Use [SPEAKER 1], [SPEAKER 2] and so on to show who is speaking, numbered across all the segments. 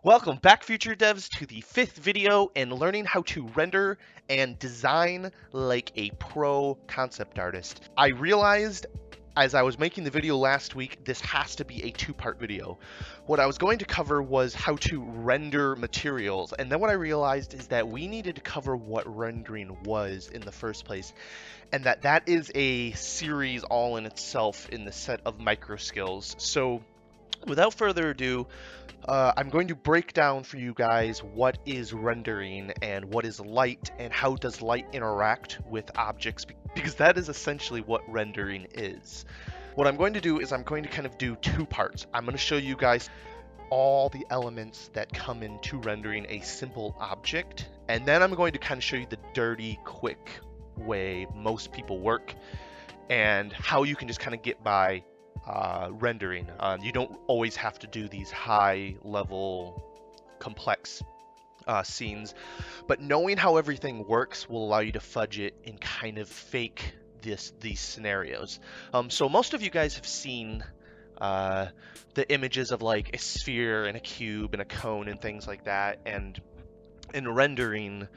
[SPEAKER 1] Welcome back, future devs, to the 5th video in learning how to render and design like a pro concept artist. I realized as I was making the video last week, this has to be a two-part video. What I was going to cover was how to render materials, and then what I realized is that we needed to cover what rendering was in the first place, and that is a series all in itself in the set of micro skills. So without further ado, I'm going to break down for you guys what is rendering and what is light and how does light interact with objects, because that is essentially what rendering is. What I'm going to do is I'm going to kind of do two parts. I'm going to show you guys all the elements that come into rendering a simple object, and then I'm going to kind of show you the dirty, quick way most people work and how you can just kind of get by rendering. You don't always have to do these high level complex scenes, but knowing how everything works will allow you to fudge it and kind of fake these scenarios. So most of you guys have seen the images of like a sphere and a cube and a cone and things like that, and in rendering,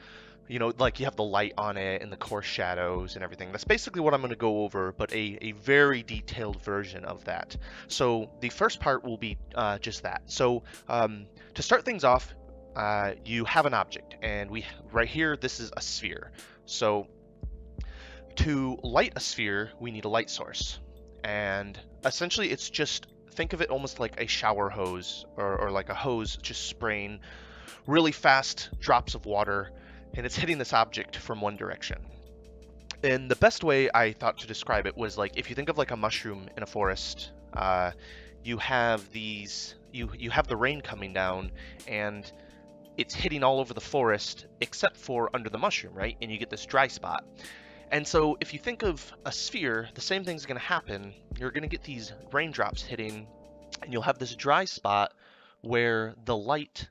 [SPEAKER 1] you know, like you have the light on it and the coarse shadows and everything. That's basically what I'm going to go over, but a very detailed version of that. So the first part will be just that. So to start things off, you have an object, and right here, this is a sphere. So to light a sphere, we need a light source. And essentially it's just, think of it almost like a shower hose or like a hose just spraying really fast drops of water, and it's hitting this object from one direction. And the best way I thought to describe it was like, if you think of like a mushroom in a forest, you have you have the rain coming down and it's hitting all over the forest except for under the mushroom, right? And you get this dry spot. And so if you think of a sphere, the same thing's going to happen. You're going to get these raindrops hitting, and you'll have this dry spot where the light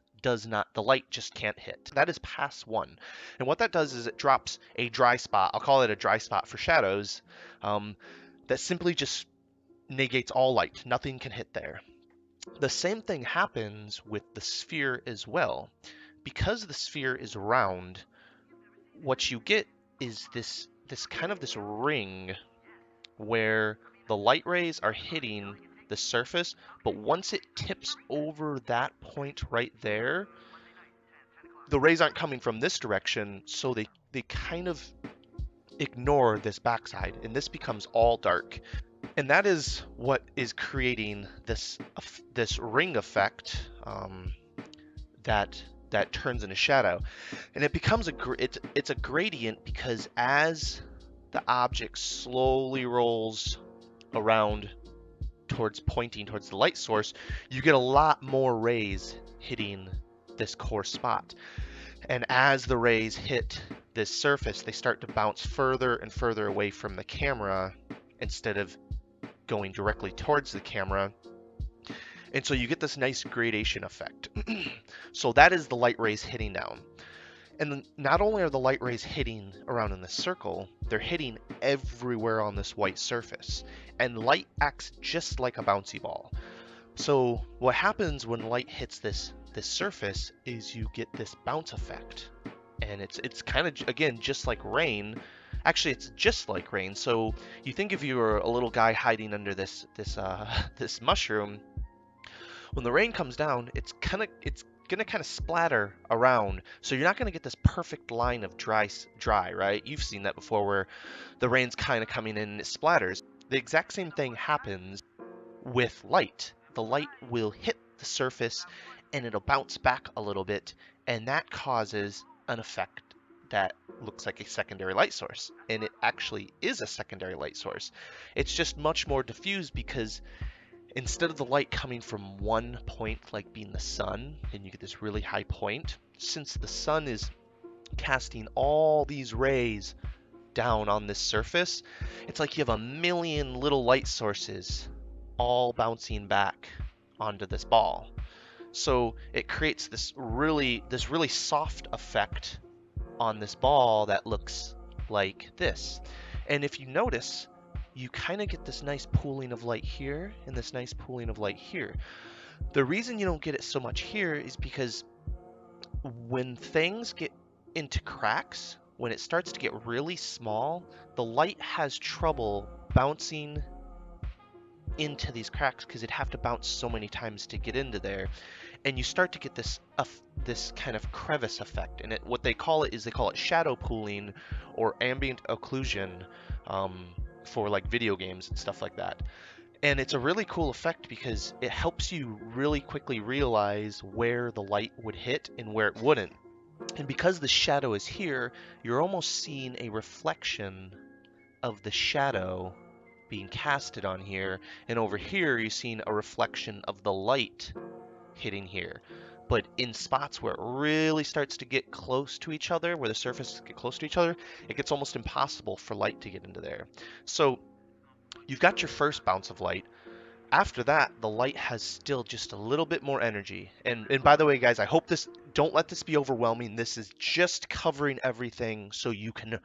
[SPEAKER 1] just can't hit. That is pass one. And what that does is it drops a dry spot. I'll call it a dry spot for shadows. That simply just negates all light. Nothing can hit there. The same thing happens with the sphere as well. Because the sphere is round, what you get is this kind of this ring where the light rays are hitting the surface, but once it tips over that point right there, the rays aren't coming from this direction, so they kind of ignore this backside, and this becomes all dark. And that is what is creating this ring effect that turns into shadow. And it becomes it's a gradient, because as the object slowly rolls around pointing towards the light source, you get a lot more rays hitting this core spot. And as the rays hit this surface, they start to bounce further and further away from the camera instead of going directly towards the camera. And so you get this nice gradation effect. So that is the light rays hitting down. And not only are the light rays hitting around in this circle, they're hitting everywhere on this white surface. And light acts just like a bouncy ball. So what happens when light hits this surface is you get this bounce effect. And it's kind of, again, just like rain. Actually, it's just like rain. So you think if you were a little guy hiding under this mushroom, when the rain comes down, it's gonna kind of splatter around, so you're not gonna get this perfect line of dry, right? You've seen that before, where the rain's kind of coming in and it splatters. The exact same thing happens with light. The light will hit the surface and it'll bounce back a little bit, and that causes an effect that looks like a secondary light source, and it actually is a secondary light source. It's just much more diffused, because instead of the light coming from one point, like being the sun, and you get this really high point, since the sun is casting all these rays down on this surface, it's like you have a million little light sources all bouncing back onto this ball. So it creates this really soft effect on this ball that looks like this. And if you notice, you kind of get this nice pooling of light here and this nice pooling of light here. The reason you don't get it so much here is because when things get into cracks, when it starts to get really small, the light has trouble bouncing into these cracks because it'd have to bounce so many times to get into there, and you start to get this kind of crevice effect. And what they call it is they call it shadow pooling or ambient occlusion, for like video games and stuff like that. And it's a really cool effect because it helps you really quickly realize where the light would hit and where it wouldn't. And because the shadow is here, you're almost seeing a reflection of the shadow being casted on here, and over here you're seeing a reflection of the light hitting here. But in spots where it really starts to get close to each other, where the surfaces get close to each other, it gets almost impossible for light to get into there. So you've got your first bounce of light. After that, the light has still just a little bit more energy. And by the way, guys, I hope don't let this be overwhelming. This is just covering everything so you can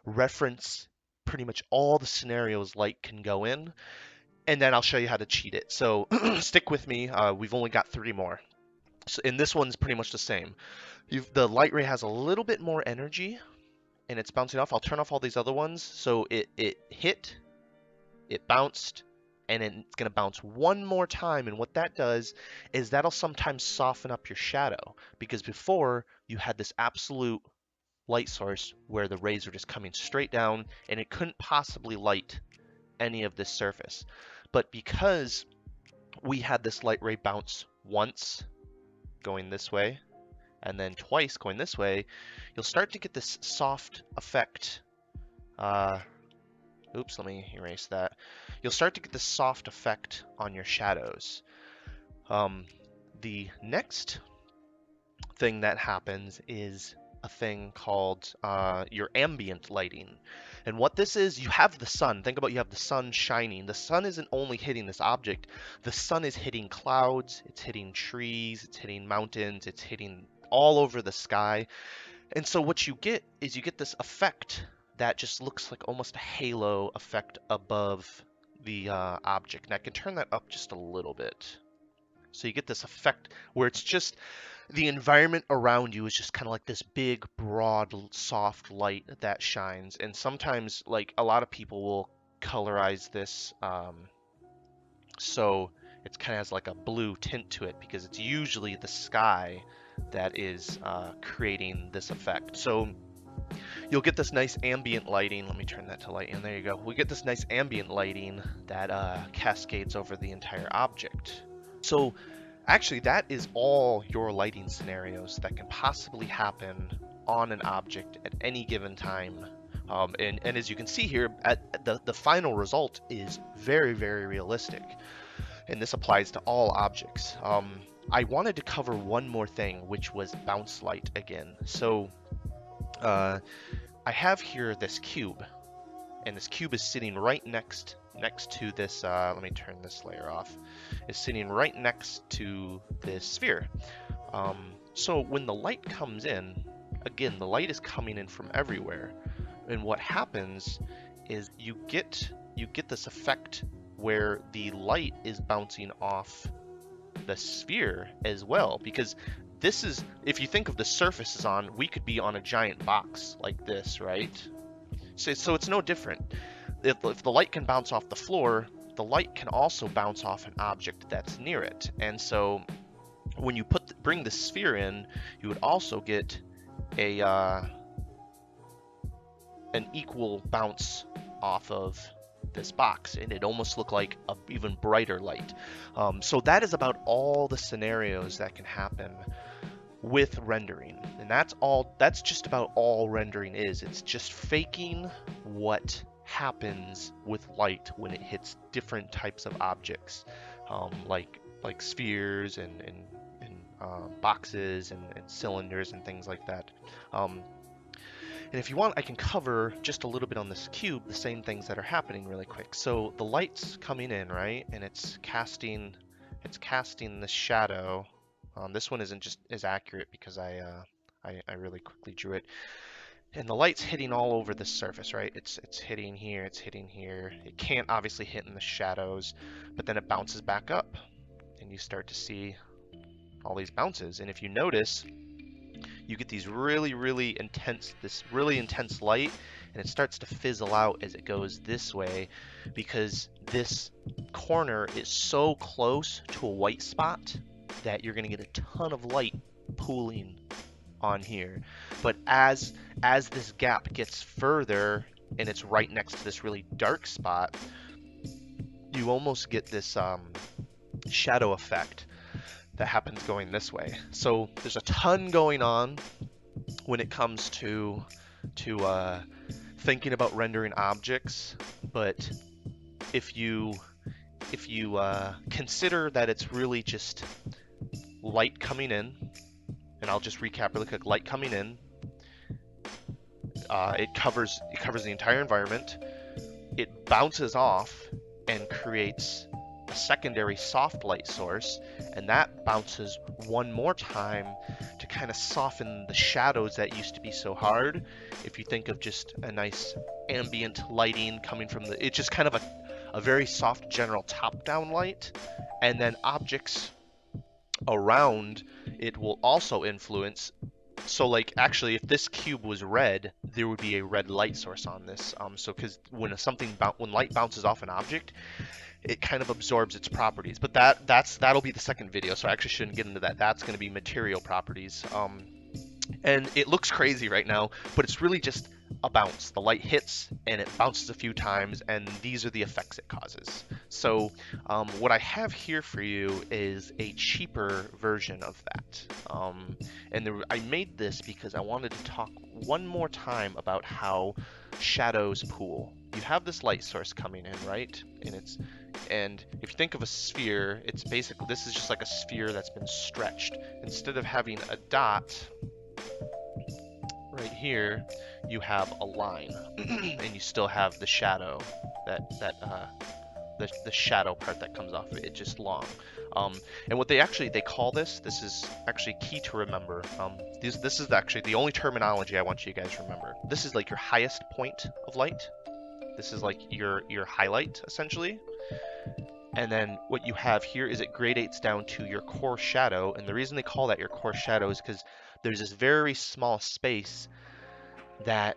[SPEAKER 1] reference pretty much all the scenarios light can go in, and then I'll show you how to cheat it. So stick with me. We've only got 3 more. So, and this one's pretty much the same. The light ray has a little bit more energy, and it's bouncing off. I'll turn off all these other ones. So it hit, it bounced, and it's going to bounce one more time. And what that does is that'll sometimes soften up your shadow, because before you had this absolute light source where the rays are just coming straight down and it couldn't possibly light any of this surface. But because we had this light ray bounce once going this way and then twice going this way, you'll start to get this soft effect. Oops, let me erase that. You'll start to get this soft effect on your shadows. The next thing that happens is a thing called your ambient lighting. And what this is, you have the sun. Think about, you have the sun shining. The sun isn't only hitting this object, the sun is hitting clouds, it's hitting trees, it's hitting mountains, it's hitting all over the sky. And so what you get is you get this effect that just looks like almost a halo effect above the object. And I can turn that up just a little bit. So you get this effect where it's just the environment around you is just kind of like this big, broad, soft light that shines. And sometimes, like, a lot of people will colorize this so it's kind of has like a blue tint to it, because it's usually the sky that is creating this effect. So you'll get this nice ambient lighting. Let me turn that to light, and there you go. We get this nice ambient lighting that cascades over the entire object. So actually, that is all your lighting scenarios that can possibly happen on an object at any given time. And as you can see here, at the final result is very, very realistic. And this applies to all objects. I wanted to cover one more thing, which was bounce light again. So I have here this cube, and this cube is sitting right next to this, let me turn this layer off, is sitting right next to this sphere. So when the light comes in, again, the light is coming in from everywhere, and what happens is you get this effect where the light is bouncing off the sphere as well, because this is, if you think of the surfaces on, we could be on a giant box like this, right? So it's no different. If the light can bounce off the floor, the light can also bounce off an object that's near it. And so when you bring the sphere in, you would also get an equal bounce off of this box, and it almost look like a even brighter light. So that is about all the scenarios that can happen with rendering, and that's just about all rendering is. It's just faking what happens with light when it hits different types of objects, like spheres and boxes and cylinders and things like that. And if you want, I can cover just a little bit on this cube, the same things that are happening really quick. So the light's coming in, right? And it's casting the shadow. This one isn't just as accurate because I really quickly drew it. And the light's hitting all over the surface, right? It's hitting here, it's hitting here. It can't obviously hit in the shadows, but then it bounces back up. And you start to see all these bounces. And if you notice, you get these really intense, this really intense light, and it starts to fizzle out as it goes this way because this corner is so close to a white spot that you're going to get a ton of light pooling on here. But as this gap gets further and it's right next to this really dark spot, you almost get this shadow effect that happens going this way. So there's a ton going on when it comes to thinking about rendering objects, but if you consider that it's really just light coming in, and I'll just recap really quick: light coming in, it covers the entire environment, it bounces off and creates a secondary soft light source, and that bounces one more time to kind of soften the shadows that used to be so hard. If you think of just a nice ambient lighting coming from it's just kind of a very soft general top-down light, and then objects around it will also influence. So like actually if this cube was red, there would be a red light source on this. So because when light bounces off an object, it kind of absorbs its properties. But that'll be the second video, so I actually shouldn't get into that. That's going to be material properties. And it looks crazy right now, but it's really just a bounce. The light hits and it bounces a few times, and these are the effects it causes. So what I have here for you is a cheaper version of that. I made this because I wanted to talk one more time about how shadows pool. You have this light source coming in, right? And if you think of a sphere, it's basically, this is just like a sphere that's been stretched. Instead of having a dot right here, you have a line, and you still have the shadow, the shadow part that comes off of it. It's just long. And what they call this is actually key to remember. This is actually the only terminology I want you guys to remember. This is like your highest point of light. This is like your highlight, essentially. And then what you have here is it gradates down to your core shadow. And the reason they call that your core shadow is because there's this very small space that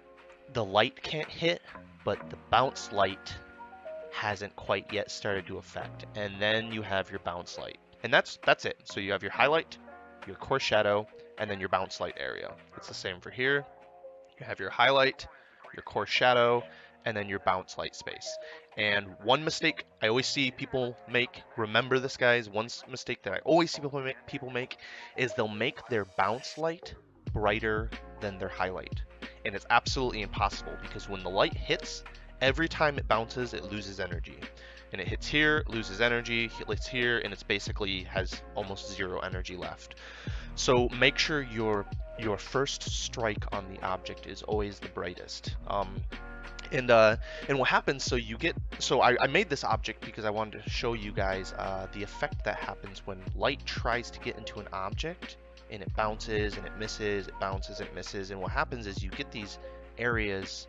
[SPEAKER 1] the light can't hit, but the bounce light hasn't quite yet started to affect. And then you have your bounce light. And that's it. So you have your highlight, your core shadow, and then your bounce light area. It's the same for here. You have your highlight, your core shadow, and then your bounce light space. And one mistake I always see people make, remember this guys, one mistake that I always see people make is they'll make their bounce light brighter than their highlight. And it's absolutely impossible, because when the light hits, every time it bounces, it loses energy. And it hits here, loses energy, hits here, and it's basically has almost zero energy left. So make sure your first strike on the object is always the brightest. And what happens, so I made this object because I wanted to show you guys the effect that happens when light tries to get into an object, and it bounces and it misses, it bounces and it misses. And what happens is you get these areas,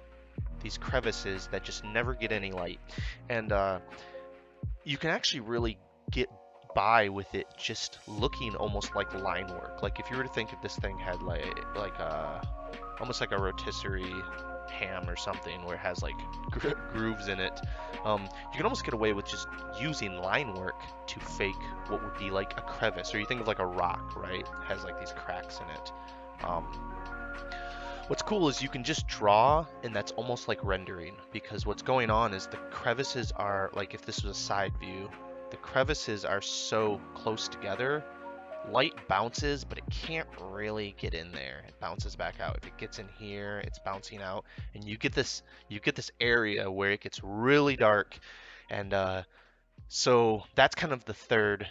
[SPEAKER 1] these crevices that just never get any light. And you can actually really get by with it just looking almost like line work. Like if you were to think if this thing had almost like a rotisserie ham or something, where it has like grooves in it, you can almost get away with just using line work to fake what would be like a crevice. Or you think of like a rock, right? It has like these cracks in it. What's cool is you can just draw, and that's almost like rendering, because what's going on is the crevices are, like if this was a side view, the crevices are so close together, light bounces, but it can't really get in there. It bounces back out. If it gets in here, it's bouncing out, and you get this area where it gets really dark. And so that's kind of the third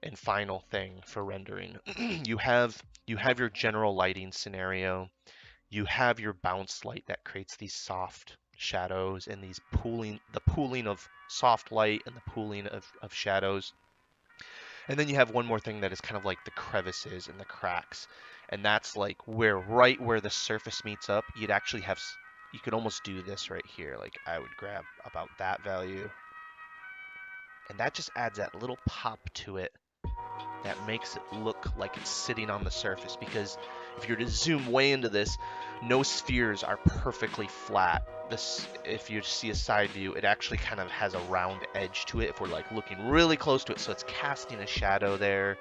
[SPEAKER 1] and final thing for rendering. You have your general lighting scenario. You have your bounce light that creates these soft shadows and the pooling of soft light and the pooling of shadows. And then you have one more thing that is kind of like the crevices and the cracks. And that's like right where the surface meets up, you could almost do this right here. Like I would grab about that value. And that just adds that little pop to it that makes it look like it's sitting on the surface, because if you're to zoom way into this, no spheres are perfectly flat. This, if you see a side view, it actually kind of has a round edge to it if we're like looking really close to it, so it's casting a shadow there,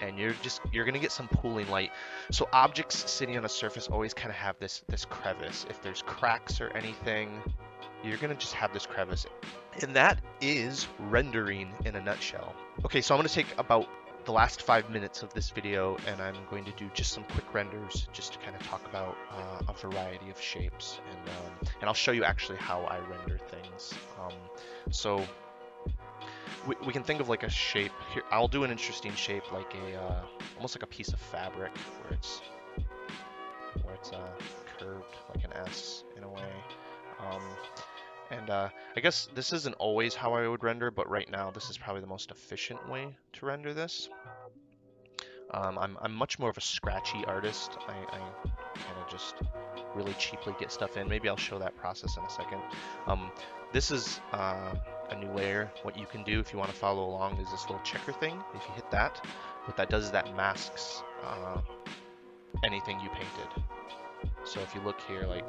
[SPEAKER 1] and you're gonna get some pooling light. So objects sitting on a surface always kind of have this crevice. If there's cracks or anything, you're gonna just have this crevice. And that is rendering in a nutshell. Okay, so I'm gonna take about the last 5 minutes of this video, and I'm going to do just some quick renders just to kind of talk about a variety of shapes, and I'll show you actually how I render things. So we can think of like a shape here. I'll do an interesting shape, like a almost like a piece of fabric where it's curved like an S in a way. And I guess this isn't always how I would render, but right now this is probably the most efficient way to render this. I'm much more of a scratchy artist. I kind of just really cheaply get stuff in. Maybe I'll show that process in a second. This is a new layer. What you can do if you want to follow along is this little checker thing. If you hit that, what that does is that masks anything you painted. So if you look here, like,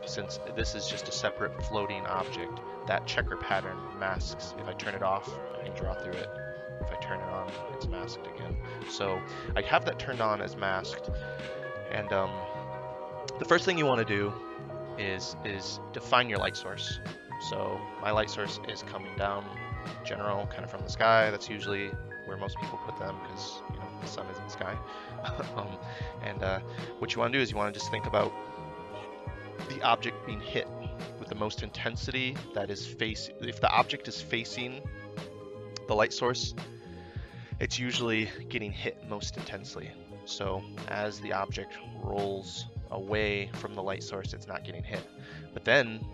[SPEAKER 1] since this is just a separate floating object, that checker pattern masks. If I turn it off, I can draw through it. If I turn it on, it's masked again. So I have that turned on as masked. And the first thing you want to do is define your light source. So my light source is coming down general, kind of from the sky. That's usually where most people put them, because you know the sun is in the sky. What you want to do is you want to just think about the object being hit with the most intensity. That is if the object is facing the light source, it's usually getting hit most intensely. So as the object rolls away from the light source, it's not getting hit. But then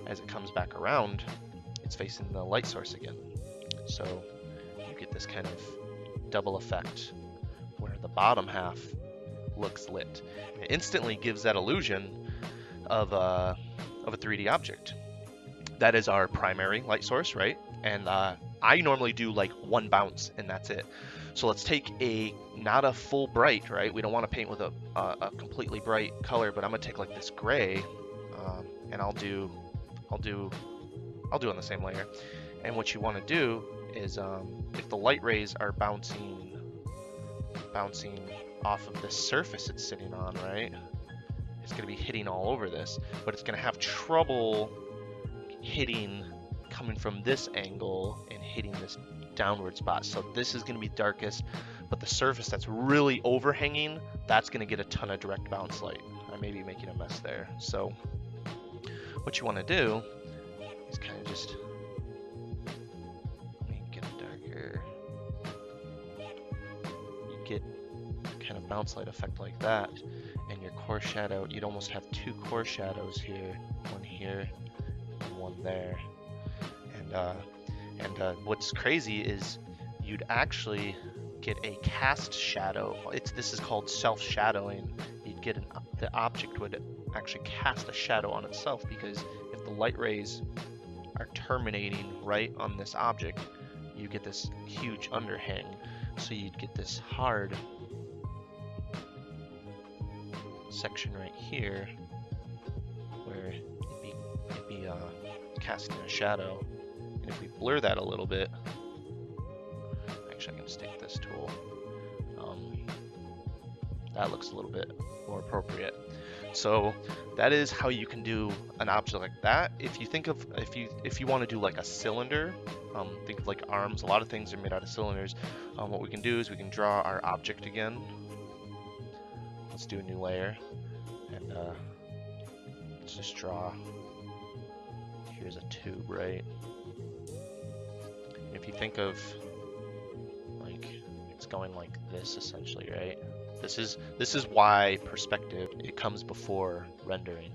[SPEAKER 1] as it comes back around, it's facing the light source again. So you get this kind of double effect where the bottom half looks lit. And it instantly gives that illusion of a 3D object. That is our primary light source, right? And I normally do like one bounce and that's it. So let's take not a full bright, right? We don't want to paint with a completely bright color, but I'm gonna take like this gray, and I'll do on the same layer. And what you want to do is, if the light rays are bouncing off of this surface it's sitting on, right? It's gonna be hitting all over this, but it's gonna have trouble hitting coming from this angle and hitting this downward spot. So this is going to be darkest, but the surface that's really overhanging, that's going to get a ton of direct bounce light. I may be making a mess there. So what you want to do is kind of just make it darker. You get kind of bounce light effect like that, and your core shadow, you'd almost have two core shadows here, one here and one there. And what's crazy is you'd actually get a cast shadow. This is called self-shadowing. You'd get the object would actually cast a shadow on itself, because if the light rays are terminating right on this object, you get this huge underhang. So you'd get this hard section right here where it'd be casting a shadow. If we blur that a little bit, actually I'm going to take this tool, that looks a little bit more appropriate. So that is how you can do an object like that. If you think of, if you want to do like a cylinder, think of like arms. A lot of things are made out of cylinders. What we can do is we can draw our object again. Let's do a new layer, and let's just draw, here's a tube, right? If you think of, like, it's going like this essentially, right? This is why perspective, it comes before rendering,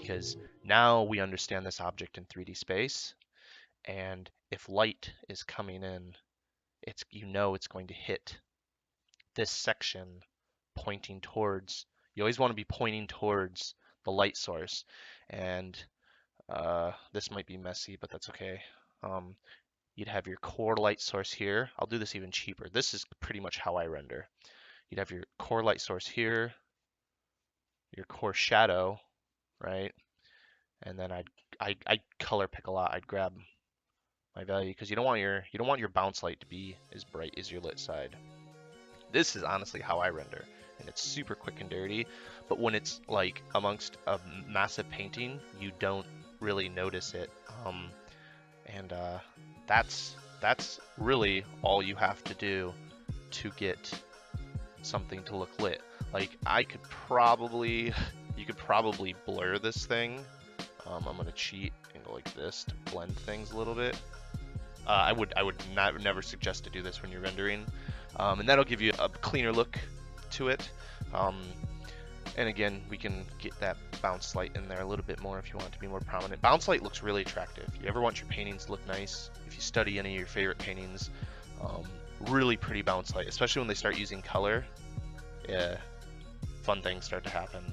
[SPEAKER 1] because now we understand this object in 3D space, and if light is coming in, it's going to hit this section pointing towards, you always want to be pointing towards the light source. And this might be messy, but that's okay. You'd have your core light source here. I'll do this even cheaper. This is pretty much how I render. You'd have your core light source here, your core shadow, right? And then I'd color pick a lot. I'd grab my value because you don't want your bounce light to be as bright as your lit side. This is honestly how I render, and it's super quick and dirty. But when it's like amongst a massive painting, you don't really notice it. And that's really all you have to do to get something to look lit. Like you could probably blur this thing. I'm gonna cheat and go like this to blend things a little bit. I would never suggest to do this when you're rendering, and that'll give you a cleaner look to it. And again, we can get that bounce light in there a little bit more if you want it to be more prominent. Bounce light looks really attractive. You ever want your paintings to look nice? If you study any of your favorite paintings, really pretty bounce light, especially when they start using color. Yeah, fun things start to happen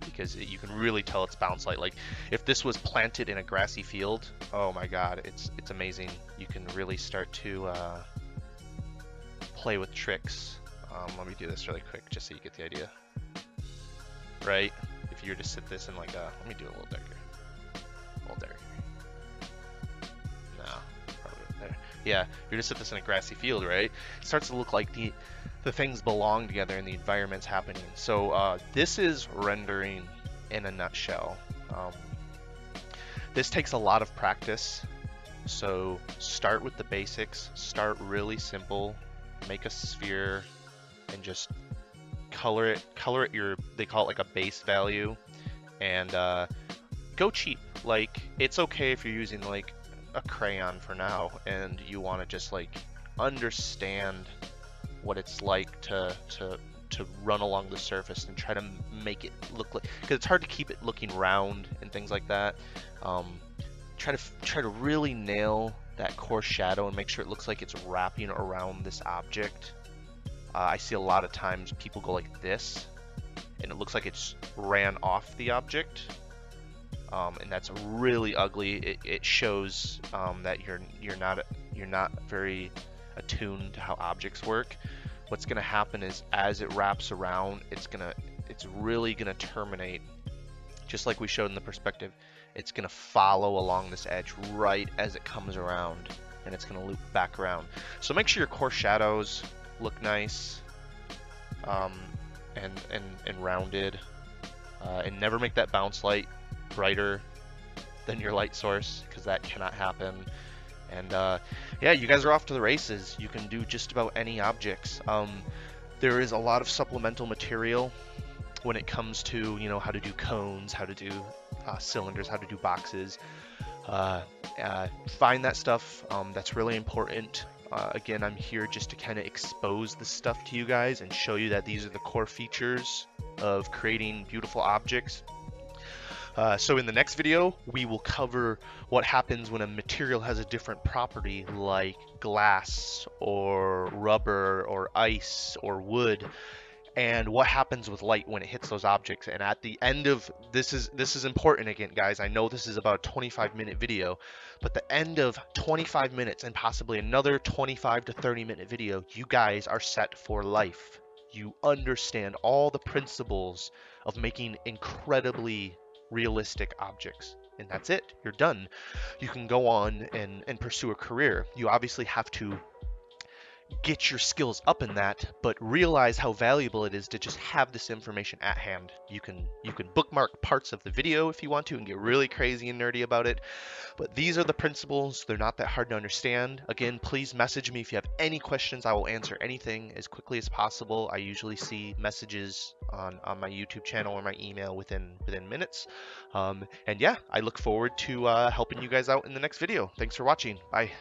[SPEAKER 1] because you can really tell it's bounce light. Like if this was planted in a grassy field, oh my god, it's amazing. You can really start to play with tricks. Let me do this really quick just so you get the idea. Right? If you were to sit this in like let me do it a little darker. A little darker. No, probably right there. Yeah, if you're to sit this in a grassy field, right? It starts to look like the things belong together and the environment's happening. So this is rendering in a nutshell. This takes a lot of practice. So start with the basics, start really simple, make a sphere and just color it they call it like a base value, and go cheap. Like it's okay if you're using like a crayon for now and you want to just like understand what it's like to run along the surface and try to make it look like, because it's hard to keep it looking round and things like that. Try to really nail that core shadow and make sure it looks like it's wrapping around this object. I see a lot of times people go like this and it looks like it's ran off the object, and that's really ugly. It shows that you're not very attuned to how objects work. What's gonna happen is as it wraps around, it's really gonna terminate, just like we showed in the perspective. It's gonna follow along this edge right as it comes around, and it's gonna loop back around. So make sure your core shadows look nice, and rounded, and never make that bounce light brighter than your light source, because that cannot happen. And yeah, you guys are off to the races. You can do just about any objects. There is a lot of supplemental material when it comes to, you know, how to do cones, how to do cylinders, how to do boxes. Find that stuff. That's really important. Again, I'm here just to kind of expose this stuff to you guys and show you that these are the core features of creating beautiful objects. So in the next video, we will cover what happens when a material has a different property, like glass or rubber or ice or wood, and what happens with light when it hits those objects. And at the end of this is important again, guys. I know this is about a 25-minute video, but the end of 25 minutes and possibly another 25 to 30-minute video, you guys are set for life. You understand all the principles of making incredibly realistic objects, and that's it. You're done. You can go on and pursue a career. You obviously have to get your skills up in that, but realize how valuable it is to just have this information at hand. You can bookmark parts of the video if you want to and get really crazy and nerdy about it, but these are the principles. They're not that hard to understand. Again, please message me if you have any questions. I will answer anything as quickly as possible. I usually see messages on my YouTube channel or my email within minutes. And yeah, I look forward to helping you guys out in the next video. Thanks for watching. Bye.